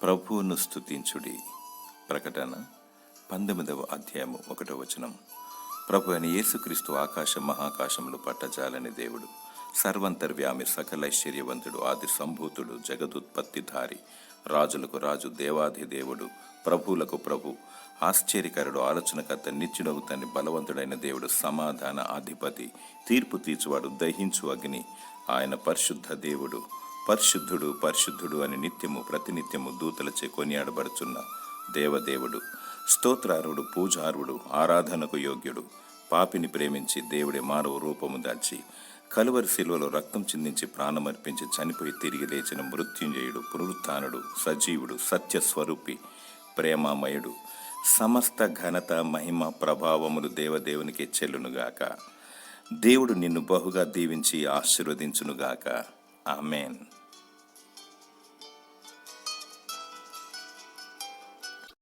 ప్రభువును స్తుతించుడి. ప్రకటన 19వ అధ్యాయము 1వ వచనం. ప్రభు అయిన యేసుక్రీస్తు ఆకాశం మహాకాశములు పట్టజాలని దేవుడు, సర్వంతర్వ్యామి, సకలైశ్వర్యవంతుడు, ఆది సంభూతుడు, జగదుత్పత్తిధారి, రాజులకు రాజు, దేవాది దేవుడు, ప్రభువులకు ప్రభు, ఆశ్చర్యకరుడు, ఆలోచనకర్త, నిత్యుడగు తండ్రి, బలవంతుడైన దేవుడు, సమాధాన అధిపతి, తీర్పు తీర్చువాడు, దహించు అగ్ని. ఆయన పరిశుద్ధ దేవుడు, పరిశుద్ధుడు పరిశుద్ధుడు అని నిత్యము ప్రతినిత్యము దూతలచే కొనియాడబడుచున్న దేవదేవుడు, స్తోత్రార్హుడు, పూజార్హుడు, ఆరాధనకు యోగ్యుడు. పాపిని ప్రేమించి దేవుడి మానవ రూపము దాల్చి కలువరి శిలువలో రక్తం చిందించి ప్రాణమర్పించి చనిపోయి తిరిగి లేచిన మృత్యుంజయుడు, పునరుత్థానుడు, సజీవుడు, సత్యస్వరూపి, ప్రేమామయుడు. సమస్త ఘనత, మహిమ, ప్రభావములు దేవదేవునికి చెల్లునుగాక. దేవుడు నిన్ను బహుగా దీవించి ఆశీర్వదించునుగాక. ఆమేన్.